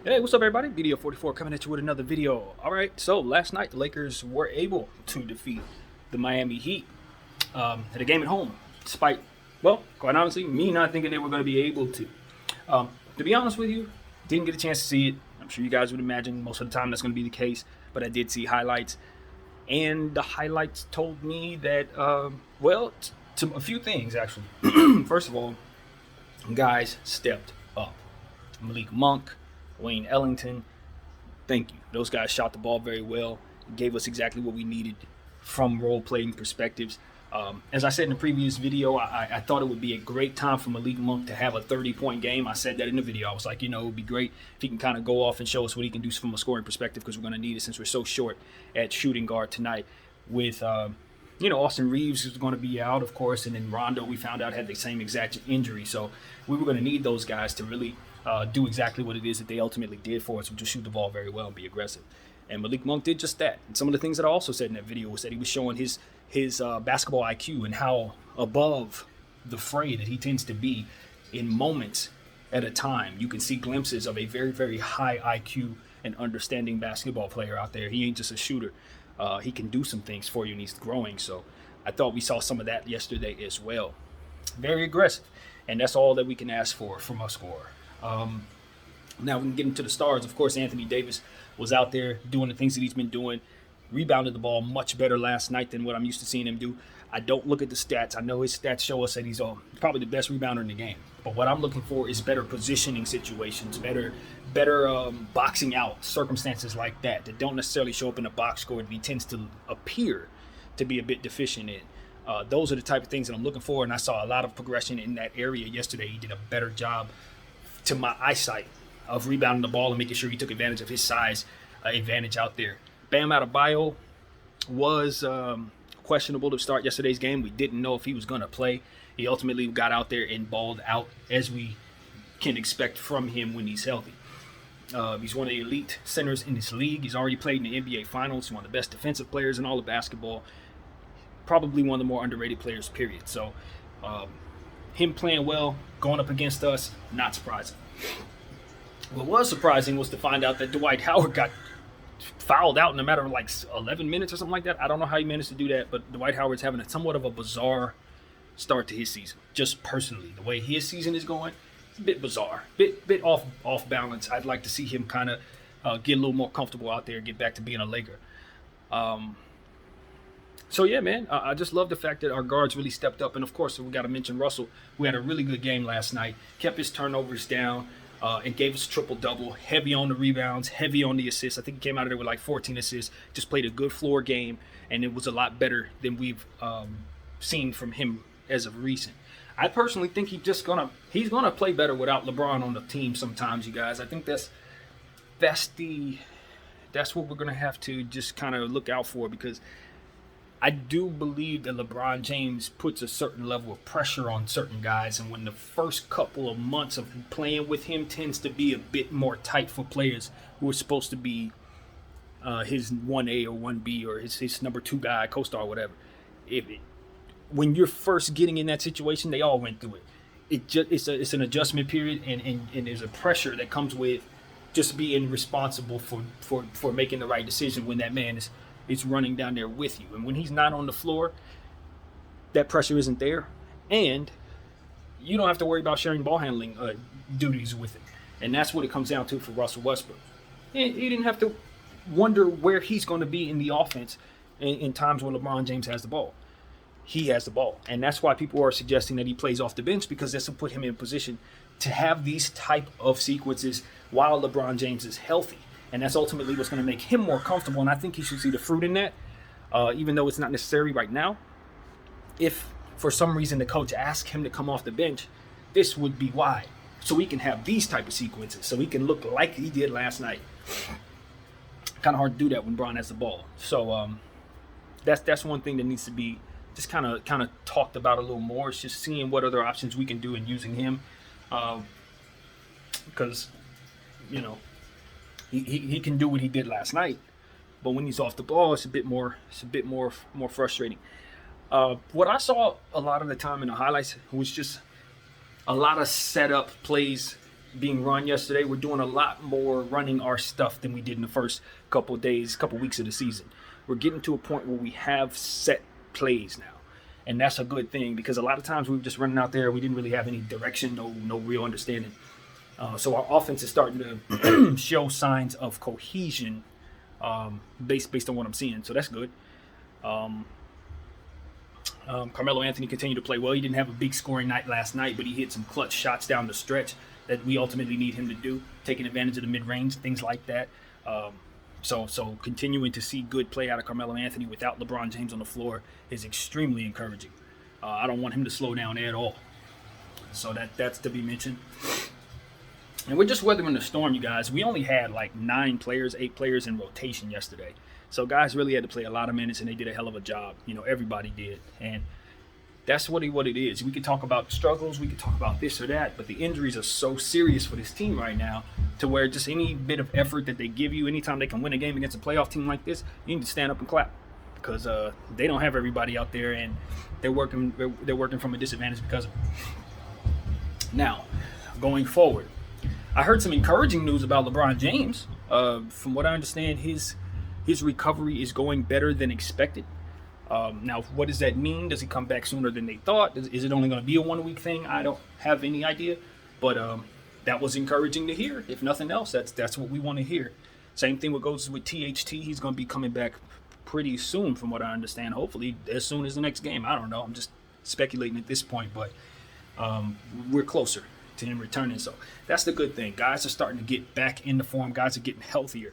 Hey, what's up, everybody? Video 44 coming at you with another video. All right, so last night the Lakers were able to defeat the Miami Heat at a game at home, despite, well, quite honestly, me not thinking they were going to be able to. To be honest with you, didn't get a chance to see it. I'm sure you guys would imagine most of the time that's going to be the case, but I did see highlights, and the highlights told me that, to a few things actually. First of all, guys stepped up. Malik Monk, Wayne Ellington, thank you. Those guys shot the ball very well, gave us exactly what we needed from role-playing perspectives. As I said in the previous video, I thought it would be a great time for Malik Monk to have a 30-point game. I said that in the video. I was like, it would be great if he can kind of go off and show us what he can do from a scoring perspective, because we're going to need it since we're so short at shooting guard tonight with Austin Reeves is going to be out, of course, and then Rondo, we found out, had the same exact injury. So we were going to need those guys to really do exactly what it is that they ultimately did for us, which was shoot the ball very well and be aggressive. And Malik Monk did just that. And some of the things that I also said in that video was that he was showing his basketball IQ and how above the fray that he tends to be in moments at a time. You can see glimpses of a very, very high IQ and understanding basketball player out there. He ain't just a shooter. He can do some things for you, and he's growing. So I thought we saw some of that yesterday as well. Very aggressive. And that's all that we can ask for from a scorer. Now we can get into the stars. Of course, Anthony Davis was out there doing the things that he's been doing. Rebounded the ball much better last night than what I'm used to seeing him do. I don't look at the stats. I know his stats show us that he's probably the best rebounder in the game. But what I'm looking for is better positioning situations, better boxing out circumstances like that don't necessarily show up in the box score that he tends to appear to be a bit deficient in. Those are the type of things that I'm looking for, and I saw a lot of progression in that area yesterday. He did a better job, to my eyesight, of rebounding the ball and making sure he took advantage of his size advantage out there. Bam Adebayo was questionable to start yesterday's game. We didn't know if he was going to play. He ultimately got out there and balled out, as we can expect from him when he's healthy. He's one of the elite centers in this league. He's already played in the NBA Finals. He's one of the best defensive players in all of basketball. Probably one of the more underrated players, period. So him playing well, going up against us, not surprising. What was surprising was to find out that Dwight Howard got fouled out in a matter of like 11 minutes or something like that. I don't know how he managed to do that, but Dwight Howard's having somewhat of a bizarre start to his season. Just personally, the way his season is going, it's a bit bizarre, bit off balance. I'd like to see him kind of get a little more comfortable out there, get back to being a Laker. So yeah, man, I just love the fact that our guards really stepped up, and of course we got to mention Russell, who had a really good game last night, kept his turnovers down. And gave us a triple-double, heavy on the rebounds, heavy on the assists. I think he came out of there with like 14 assists, just played a good floor game, and it was a lot better than we've seen from him as of recent. I personally think he's gonna play better without LeBron on the team sometimes, you guys. I think that's what we're gonna have to just kind of look out for, because I do believe that LeBron James puts a certain level of pressure on certain guys, and when the first couple of months of playing with him tends to be a bit more tight for players who are supposed to be his 1A or 1B or his number 2 guy, co-star, whatever. When you're first getting in that situation, they all went through it. It's an adjustment period, and there's a pressure that comes with just being responsible for making the right decision when that man is running down there with you. And when he's not on the floor, that pressure isn't there, and you don't have to worry about sharing ball handling duties with him. And that's what it comes down to for Russell Westbrook. He didn't have to wonder where he's going to be in the offense in times when LeBron James has the ball. He has the ball, and that's why people are suggesting that he plays off the bench, because this will put him in position to have these type of sequences while LeBron James is healthy. And that's ultimately what's going to make him more comfortable. And I think he should see the fruit in that, even though it's not necessary right now. If for some reason the coach asks him to come off the bench, this would be why. So we can have these type of sequences. So he can look like he did last night. Kind of hard to do that when Bron has the ball. So that's one thing that needs to be just kind of talked about a little more. It's just seeing what other options we can do in using him. Because, He can do what he did last night, but when he's off the ball, it's a bit more frustrating. What I saw a lot of the time in the highlights was just a lot of setup plays being run yesterday. We're doing a lot more running our stuff than we did in the first couple weeks of the season. We're getting to a point where we have set plays now. And that's a good thing because a lot of times we were just running out there. We didn't really have any direction, no real understanding. So our offense is starting to show signs of cohesion based on what I'm seeing. So that's good. Carmelo Anthony continued to play well. He didn't have a big scoring night last night, but he hit some clutch shots down the stretch that we ultimately need him to do, taking advantage of the mid-range, things like that. So continuing to see good play out of Carmelo Anthony without LeBron James on the floor is extremely encouraging. I don't want him to slow down at all. So that's to be mentioned. And we're just weathering the storm, you guys. We only had like 8 players in rotation yesterday. So guys really had to play a lot of minutes, and they did a hell of a job. Everybody did. And that's what it is. We could talk about struggles. We could talk about this or that. But the injuries are so serious for this team right now to where just any bit of effort that they give you, anytime they can win a game against a playoff team like this, you need to stand up and clap. Because they don't have everybody out there, and they're working from a disadvantage because of it. Now, going forward, I heard some encouraging news about LeBron James. From what I understand, his recovery is going better than expected. Now, what does that mean? Does he come back sooner than they thought? Is it only going to be a 1-week thing? I don't have any idea. But that was encouraging to hear. If nothing else, that's what we want to hear. Same thing goes with THT. He's going to be coming back pretty soon, from what I understand. Hopefully, as soon as the next game. I don't know. I'm just speculating at this point, but we're closer to him returning. So that's the good thing. Guys are starting to get back into form. Guys are getting healthier.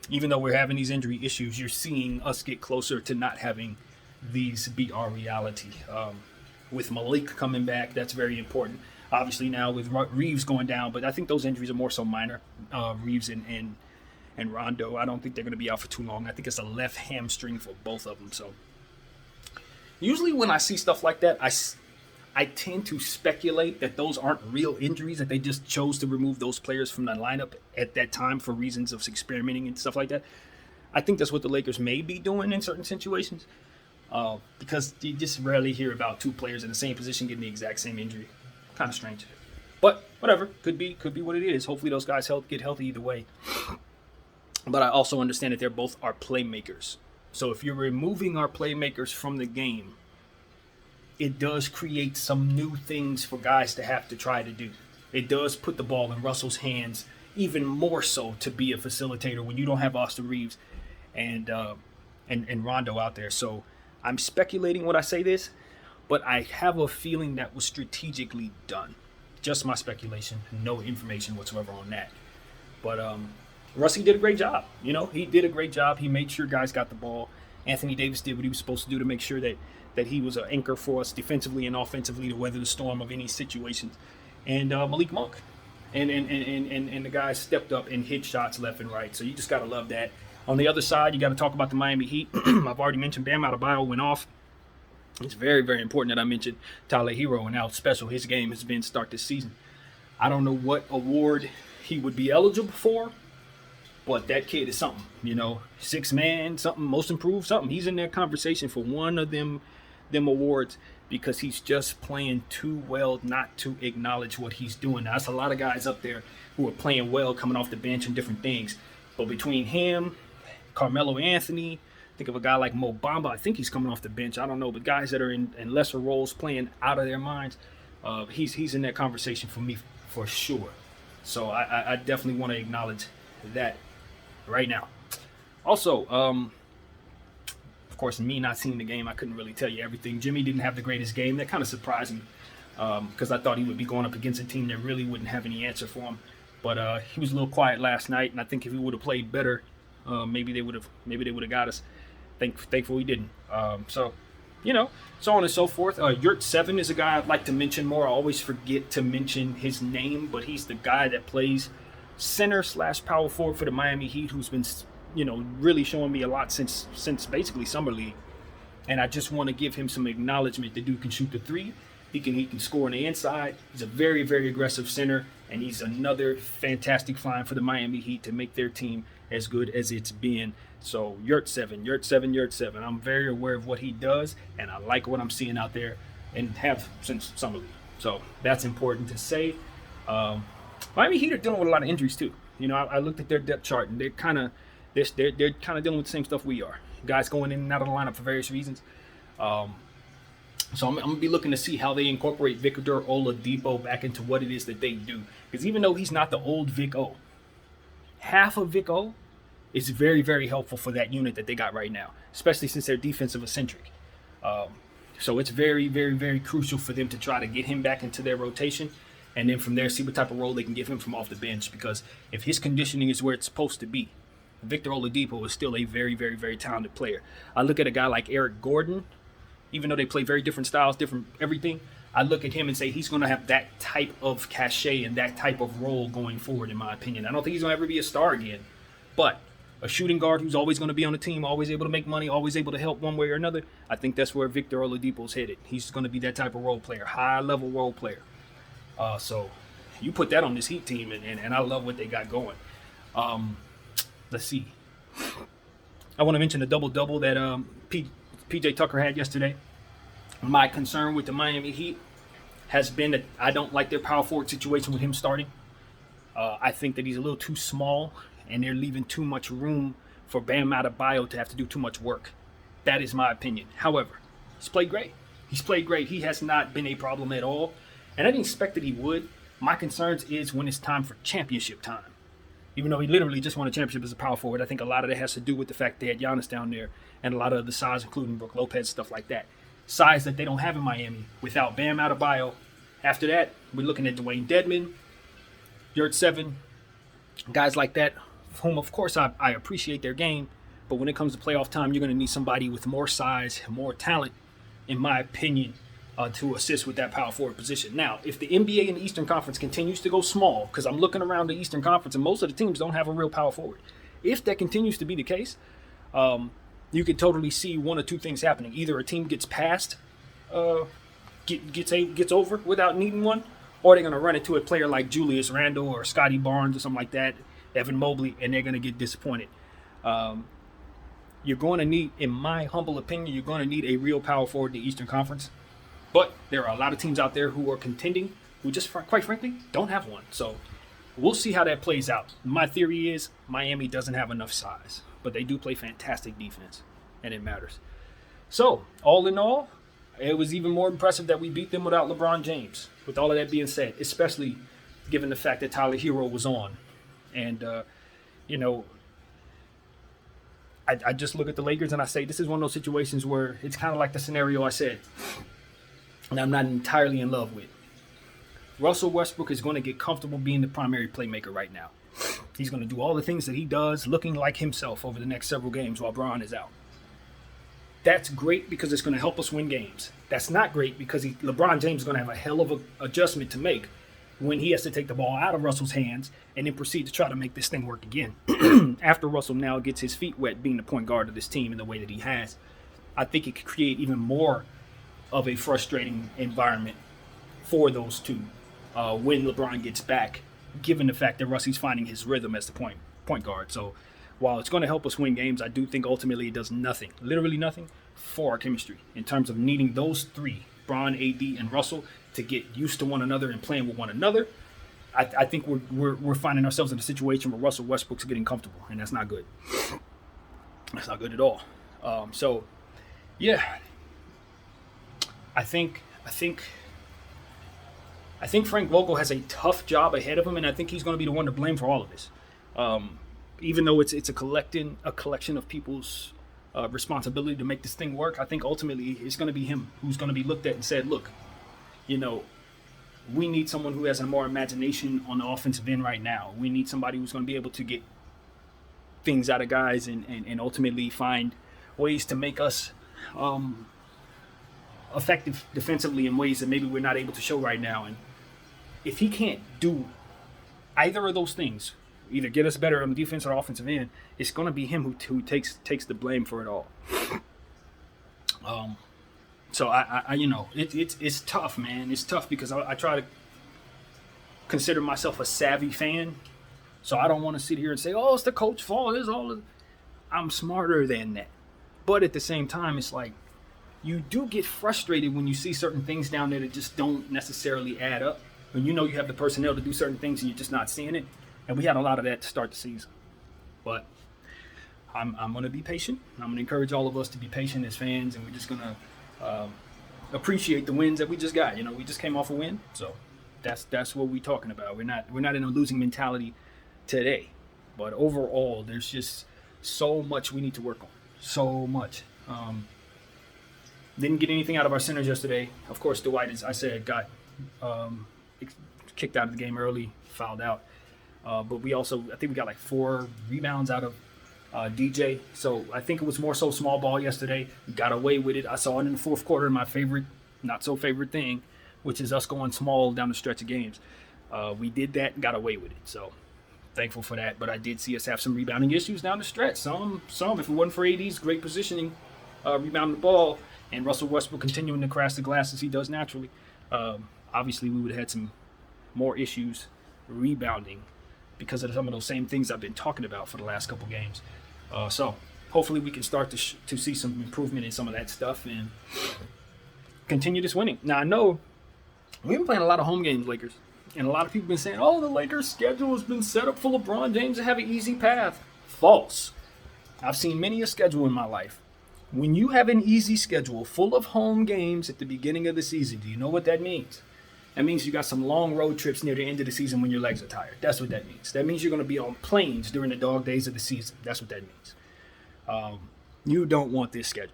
Even though we're having these injury issues, you're seeing us get closer to not having these be our reality. With Malik coming back, that's very important. Obviously now with Reeves going down, but I think those injuries are more so minor. Reeves and Rondo, I don't think they're going to be out for too long. I think it's a left hamstring for both of them. So usually when I see stuff like that, I tend to speculate that those aren't real injuries, that they just chose to remove those players from the lineup at that time for reasons of experimenting and stuff like that. I think that's what the Lakers may be doing in certain situations because you just rarely hear about 2 players in the same position getting the exact same injury. Kind of strange. But whatever, could be what it is. Hopefully those guys get healthy either way. But I also understand that they're both our playmakers. So if you're removing our playmakers from the game, it does create some new things for guys to have to try to do. It does put the ball in Russell's hands even more so to be a facilitator when you don't have Austin Reeves and Rondo out there. So I'm speculating when I say this, but I have a feeling that was strategically done. Just my speculation, no information whatsoever on that. But Russie did a great job. He did a great job. He made sure guys got the ball. Anthony Davis did what he was supposed to do to make sure that he was an anchor for us defensively and offensively to weather the storm of any situations. And Malik Monk and the guys stepped up and hit shots left and right. So you just got to love that. On the other side, you got to talk about the Miami Heat. I've already mentioned Bam Adebayo went off. It's very, very important that I mentioned Tyler Hero and how special his game has been to start this season. I don't know what award he would be eligible for, but that kid is something, 6-man, something, most improved, something. He's in that conversation for one of them awards because he's just playing too well not to acknowledge what he's doing. Now, that's a lot of guys up there who are playing well, coming off the bench and different things. But between him, Carmelo Anthony, think of a guy like Mo Bamba. I think he's coming off the bench. I don't know, but guys that are in lesser roles playing out of their minds, he's in that conversation for me for sure. So I definitely want to acknowledge that right now. Also, of course, me not seeing the game, I couldn't really tell you everything. Jimmy didn't have the greatest game. That kind of surprised me because I thought he would be going up against a team that really wouldn't have any answer for him. But he was a little quiet last night, and I think if he would have played better, maybe they would have got us. Thankful he didn't. So on and so forth. Yurt 7 is a guy I'd like to mention more. I always forget to mention his name, but he's the guy that plays center/power forward for the Miami Heat, who's been really showing me a lot since basically summer league. And I just want to give him some acknowledgement. The dude can shoot the 3. He can score on the inside. He's a very, very aggressive center, and he's another fantastic find for the Miami Heat to make their team as good as it's been. So Yurt 7. I'm very aware of what he does, and I like what I'm seeing out there and have since summer league. So that's important to say. Miami Heat are dealing with a lot of injuries too. You know, I looked at their depth chart, and they're kind of dealing with the same stuff we are. Guys going in and out of the lineup for various reasons. So I'm gonna be looking to see how they incorporate Victor Oladipo back into what it is that they do. Because even though he's not the old Vic O, half of Vic O is very, very helpful for that unit that they got right now, especially since they're defensive eccentric. So it's very, very, very crucial for them to try to get him back into their rotation, and then from there see what type of role they can give him from off the bench. Because if his conditioning is where it's supposed to be, Victor Oladipo is still a very, very, very talented player. I look at a guy like Eric Gordon, even though they play very different styles, different everything, I look at him and say he's going to have that type of cachet and that type of role going forward, in my opinion. I don't think he's going to ever be a star again, but a shooting guard who's always going to be on the team, always able to make money, always able to help one way or another, I think that's where Victor Oladipo's headed. He's going to be that type of role player, high-level role player. So you put that on this Heat team, and I love what they got going. Let's see. I want to mention the double-double that PJ Tucker had yesterday. My concern with the Miami Heat has been that I don't like their power forward situation with him starting. I think that he's a little too small, and they're leaving too much room for Bam Adebayo to have to do too much work. That is my opinion. However, he's played great. He has not been a problem at all, and I didn't expect that he would. My concerns is when it's time for championship time. Even though he literally just won a championship as a power forward, I think a lot of that has to do with the fact they had Giannis down there and a lot of the size, including Brook Lopez, stuff like that. Size that they don't have in Miami without Bam Adebayo. After that, we're looking at Dwayne Dedmon, Yurt Seven, guys like that, whom, of course, I appreciate their game. But when it comes to playoff time, you're going to need somebody with more size, more talent, in my opinion, to assist with that power forward position. Now, if the NBA and the Eastern Conference continues to go small, because I'm looking around the Eastern Conference and most of the teams don't have a real power forward. If that continues to be the case, you can totally see one or two things happening. Either a team gets past, gets over without needing one, or they're going to run into a player like Julius Randle or Scotty Barnes or something like that, Evan Mobley, and they're going to get disappointed. You're going to need, in my humble opinion, you're going to need a real power forward in the Eastern Conference. But there are a lot of teams out there who are contending who just, quite frankly, don't have one. So we'll see how that plays out. My theory is Miami doesn't have enough size, but they do play fantastic defense, and it matters. So, all in all, it was even more impressive that we beat them without LeBron James. With all of that being said, especially given the fact that Tyler Hero was on. And, I just look at the Lakers and I say this is one of those situations where it's kind of like the scenario I said, and I'm not entirely in love with. Russell Westbrook is going to get comfortable being the primary playmaker right now. He's going to do all the things that he does, looking like himself over the next several games while Bron is out. That's great because it's going to help us win games. That's not great because LeBron James is going to have a hell of an adjustment to make when he has to take the ball out of Russell's hands and then proceed to try to make this thing work again. After Russell now gets his feet wet being the point guard of this team in the way that he has, I think it could create even more of a frustrating environment for those two when LeBron gets back, given the fact that Russell's finding his rhythm as the point guard. So while it's going to help us win games, I do think ultimately it does nothing, literally nothing, for our chemistry in terms of needing those three, Bron, AD, and Russell, to get used to one another and playing with one another. I think we're finding ourselves in a situation where Russell Westbrook's getting comfortable, and that's not good. That's not good at all. I think Frank Vogel has a tough job ahead of him, and I think he's going to be the one to blame for all of this. Even though it's a collection of people's responsibility to make this thing work, I think ultimately it's going to be him who's going to be looked at and said, look, we need someone who has more imagination on the offensive end right now. We need somebody who's going to be able to get things out of guys and ultimately find ways to make us effective defensively in ways that maybe we're not able to show right now. And if he can't do either of those things, either get us better on the defense or offensive end, it's going to be him who takes the blame for it all. So it's tough, man. It's tough because I try to consider myself a savvy fan, so I don't want to sit here and say, "Oh, it's the coach's fault." I'm smarter than that, but at the same time, it's like you do get frustrated when you see certain things down there that just don't necessarily add up. when you know you have the personnel to do certain things and you're just not seeing it. And we had a lot of that to start the season. But I'm going to be patient. I'm going to encourage all of us to be patient as fans, and we're just going to appreciate the wins that we just got. You know, we just came off a win, so that's what we're talking about. We're not in a losing mentality today, but overall, there's just so much we need to work on. So much. Didn't get anything out of our centers yesterday. Of course, Dwight, as I said, got kicked out of the game early, fouled out. But we also, I think we got like 4 rebounds out of DJ. So I think it was more so small ball yesterday. We got away with it. I saw it in the fourth quarter, my favorite, not so favorite thing, which is us going small down the stretch of games. We did that and got away with it. So thankful for that. But I did see us have some rebounding issues down the stretch. Some if it wasn't for AD's great positioning, rebounding the ball, and Russell Westbrook continuing to crash the glass as he does naturally, obviously we would have had some more issues rebounding because of some of those same things I've been talking about for the last couple games. So hopefully we can start to see some improvement in some of that stuff and continue this winning. Now, I know we've been playing a lot of home games, Lakers, and a lot of people have been saying, oh, the Lakers' schedule has been set up for LeBron James to have an easy path. False. I've seen many a schedule in my life. When you have an easy schedule full of home games at the beginning of the season, do you know what that means? That means you got some long road trips near the end of the season when your legs are tired. That's what that means. That means you're going to be on planes during the dog days of the season. That's what that means. You don't want this schedule.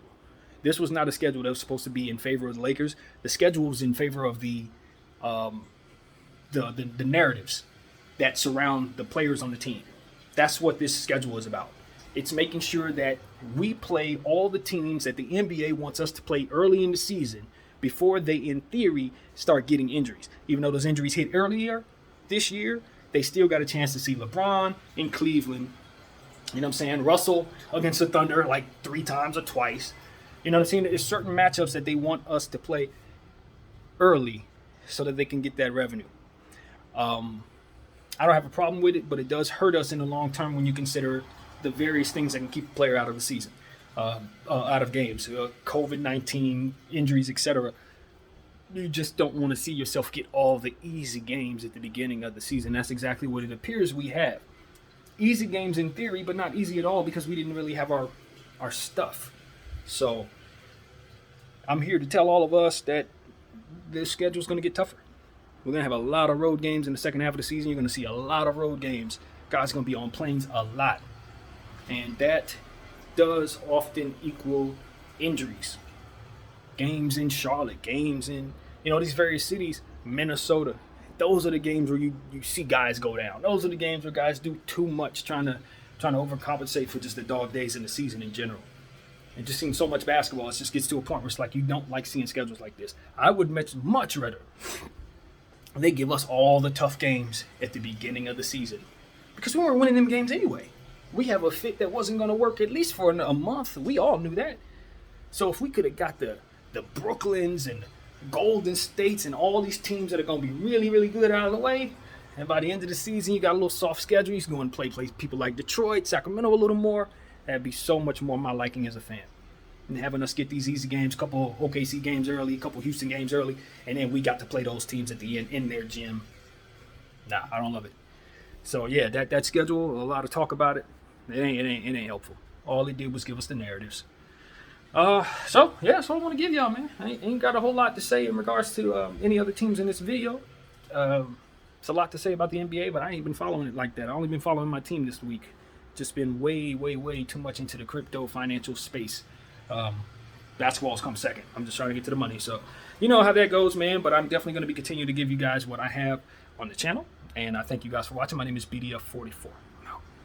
This was not a schedule that was supposed to be in favor of the Lakers. The schedule was in favor of the narratives that surround the players on the team. That's what this schedule is about. It's making sure that we play all the teams that the NBA wants us to play early in the season before they, in theory, start getting injuries. Even though those injuries hit earlier this year, they still got a chance to see LeBron in Cleveland. You know what I'm saying? Russell against the Thunder like 3 times or twice. You know what I'm saying? There's certain matchups that they want us to play early so that they can get that revenue. I don't have a problem with it, but it does hurt us in the long term when you consider the various things that can keep a player out of the season. Out of games, COVID-19, injuries, etc. You just don't want to see yourself get all the easy games at the beginning of the season. That's exactly what it appears we have. Easy games in theory, but not easy at all because we didn't really have our stuff. So I'm here to tell all of us that this schedule is going to get tougher. We're going to have a lot of road games in the second half of the season. You're going to see a lot of road games. Guys are going to be on planes a lot. And that does often equal injuries. Games in Charlotte, games in, these various cities, Minnesota. Those are the games where you see guys go down. Those are the games where guys do too much trying to overcompensate for just the dog days in the season in general. It just seems so much basketball. It just gets to a point where it's like you don't like seeing schedules like this. I would much rather they give us all the tough games at the beginning of the season because we weren't winning them games anyway. We have a fit that wasn't going to work at least for a month. We all knew that. So if we could have got the Brooklyns and Golden States and all these teams that are going to be really, really good out of the way, and by the end of the season, you got a little soft schedule. You can go and play people like Detroit, Sacramento a little more. That'd be so much more my liking as a fan. And having us get these easy games, a couple OKC games early, a couple Houston games early, and then we got to play those teams at the end in their gym. Nah, I don't love it. So yeah, that schedule, a lot of talk about it. It ain't helpful. All it did was give us the narratives. So that's what I want to give y'all, man. I ain't got a whole lot to say in regards to any other teams in this video. It's a lot to say about the NBA, but I ain't been following it like that. I only been following my team this week. Just been way, way, way too much into the crypto financial space. Basketball's come second. I'm just trying to get to the money. So you know how that goes, man. But I'm definitely going to be continuing to give you guys what I have on the channel. And I thank you guys for watching. My name is BDF44.